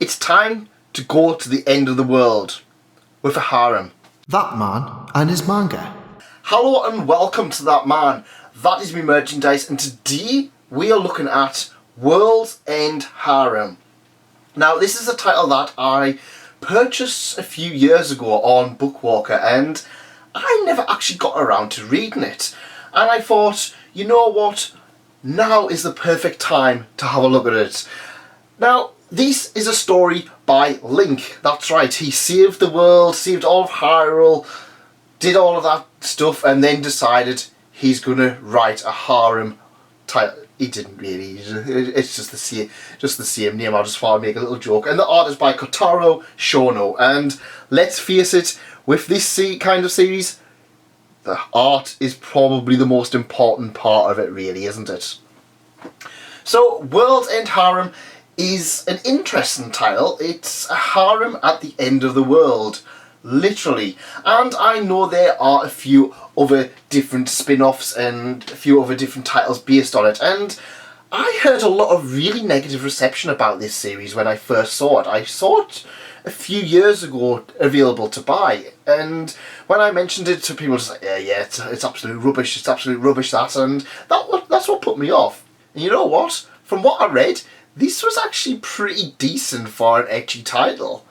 It's time to go to the end of the world with a harem. That man and his manga. Hello and welcome to That Man. That is me merchandise, and today we are looking at World's End Harem. Now this is a title that I purchased a few years ago on Bookwalker, and I never actually got around to reading it. And I thought, you know what, now is the perfect time to have a look at it. Now this is a story by Link. That's right, he saved the world, saved all of Hyrule, did all of that stuff, and then decided he's gonna write a harem title. He didn't really. It's just the same name. I just thought I'd make a little joke. And the art is by Kotaro Shono. And let's face it, with this kind of series, the art is probably the most important part of it, really, isn't it? So, World's End Harem is an interesting title. It's a harem at the end of the world. Literally. And I know there are a few other different spin-offs and a few other different titles based on it, and I heard a lot of really negative reception about this series when I first saw it. I saw it a few years ago available to buy, and when I mentioned it to people, just like, yeah, it's absolute rubbish, that, and that's what put me off. And you know what? From what I read, this was actually pretty decent for an ecchi title.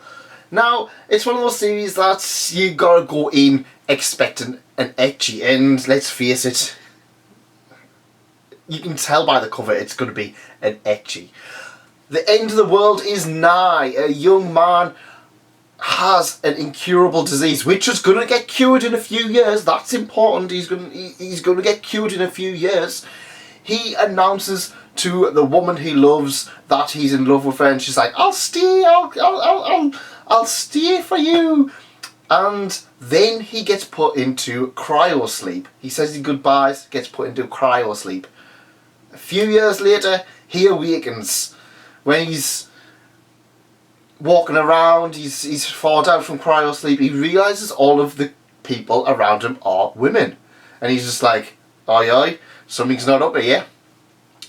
Now, it's one of those series that you gotta go in expecting an ecchi, and let's face it, you can tell by the cover it's gonna be an ecchi. The end of the world is nigh. A young man has an incurable disease, which is gonna get cured in a few years. That's important. He's gonna get cured in a few years. He announces to the woman he loves that he's in love with her, and she's like, "I'll stay. I'll stay for you." And then he gets put into cryo sleep. He says his goodbyes, gets put into cryo sleep. A few years later, he awakens. When he's walking around, he's fallen out from cryo sleep, he realises all of the people around him are women. And he's just like, oi oi, something's not up here.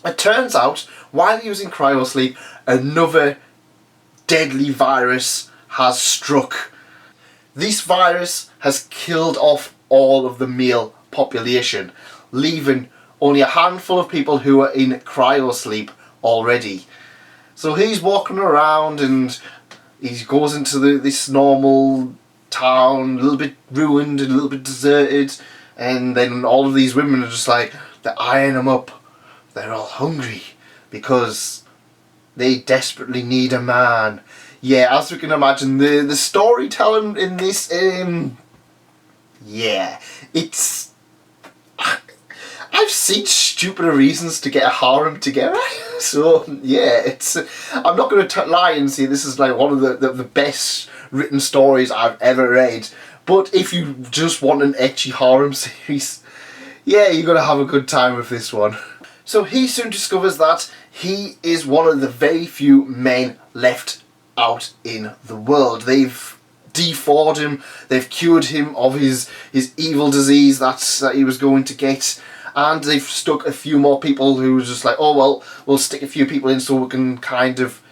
It turns out, while he was in cryo sleep, another deadly virus has struck. This virus has killed off all of the male population, leaving only a handful of people who are in cryo sleep already. So he's walking around and he goes into this normal town, a little bit ruined and a little bit deserted, and then all of these women are just like, they're eyeing him up. They're all hungry because they desperately need a man. Yeah, as we can imagine, the storytelling in this, yeah, it's... I've seen stupider reasons to get a harem together, so yeah, it's... I'm not going to lie and say this is like one of the best written stories I've ever read, but if you just want an ecchi harem series, yeah, you're going to have a good time with this one. So he soon discovers that he is one of the very few men left out in the world. They've de-thawed him, they've cured him of his evil disease that he was going to get, and they've stuck a few more people who was just like, oh well, we'll stick a few people in so we can kind of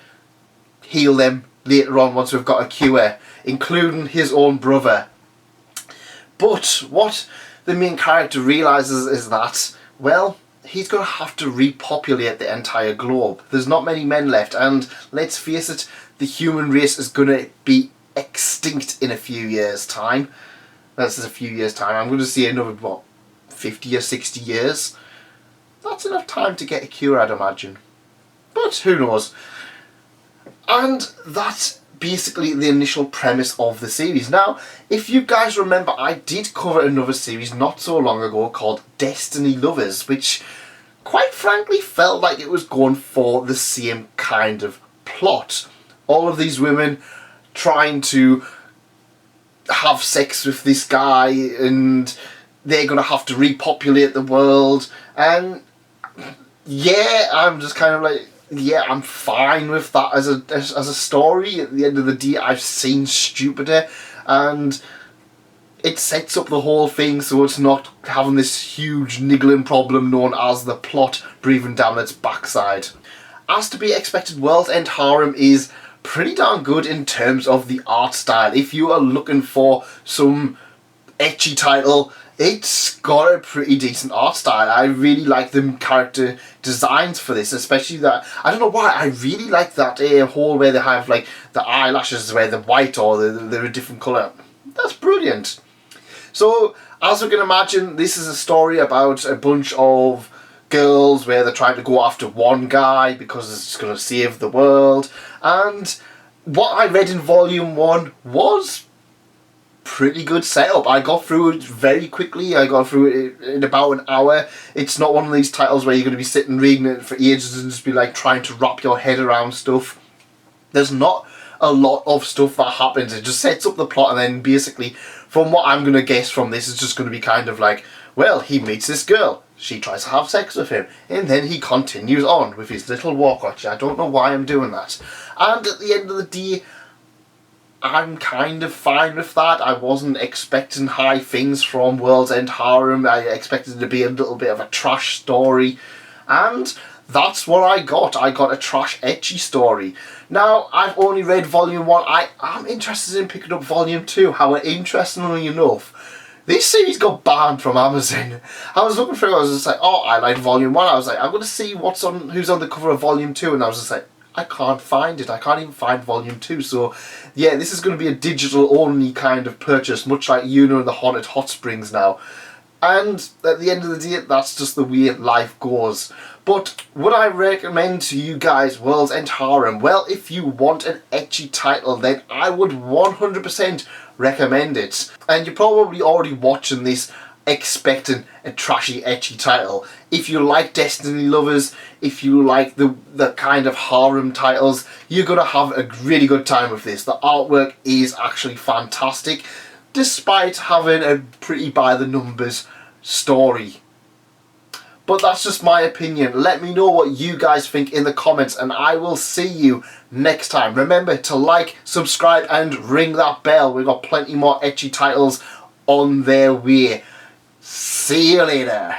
heal them later on once we've got a cure, including his own brother. But what the main character realises is that, well, he's going to have to repopulate the entire globe. There's not many men left, and let's face it, the human race is going to be extinct in a few years' time. That's a few years' time. I'm going to see another, what, 50 or 60 years? That's enough time to get a cure, I'd imagine. But who knows? And that's basically the initial premise of the series. Now, if you guys remember, I did cover another series not so long ago called Destiny Lovers, which quite frankly felt like it was going for the same kind of plot. All of these women trying to have sex with this guy, and they're going to have to repopulate the world, and yeah, I'm just kind of like, yeah, I'm fine with that as a story. At the end of the day, I've seen stupider, and it sets up the whole thing so it's not having this huge niggling problem known as the plot breathing down its backside. As to be expected, World's End Harem is pretty darn good in terms of the art style. If you are looking for some ecchi title, it's got a pretty decent art style. I really like the character designs for this, especially that, I don't know why, I really like that whole where they have like the eyelashes where they're white or they're a different colour. That's brilliant. So, as we can imagine, this is a story about a bunch of girls where they're trying to go after one guy because it's going to save the world. And what I read in volume 1 was pretty good setup. I got through it very quickly. I got through it in about an hour. It's not one of these titles where you're going to be sitting reading it for ages and just be like trying to wrap your head around stuff. There's not a lot of stuff that happens. It just sets up the plot, and then basically, from what I'm going to guess from this, it's just going to be kind of like, well, he meets this girl. She tries to have sex with him. And then he continues on with his little walk watch. I don't know why I'm doing that. And at the end of the day, I'm kind of fine with that. I wasn't expecting high things from World's End Harem. I expected it to be a little bit of a trash story. And that's what I got. I got a trash ecchi story. Now, I've only read volume 1. I am interested in picking up volume 2. However, interestingly enough, this series got banned from Amazon. I was looking through, I was just like, oh, I like volume 1. I was like, I'm going to see who's on the cover of volume 2. And I was just like, I can't find it. I can't even find volume 2. So, yeah, this is going to be a digital only kind of purchase, much like Yuna and the Haunted Hot Springs now. And at the end of the day, that's just the way life goes. But would I recommend to you guys World's End Harem? Well, if you want an ecchi title, then I would 100% recommend it. And you're probably already watching this expecting a trashy ecchi title. If you like Destiny lovers, if you like the kind of harem titles, you're going to have a really good time with this. The artwork is actually fantastic, despite having a pretty by the numbers story. But that's just my opinion. Let me know what you guys think in the comments, and I will see you next time. Remember to like, subscribe and ring that bell. We've got plenty more ecchi titles on their way. See you later.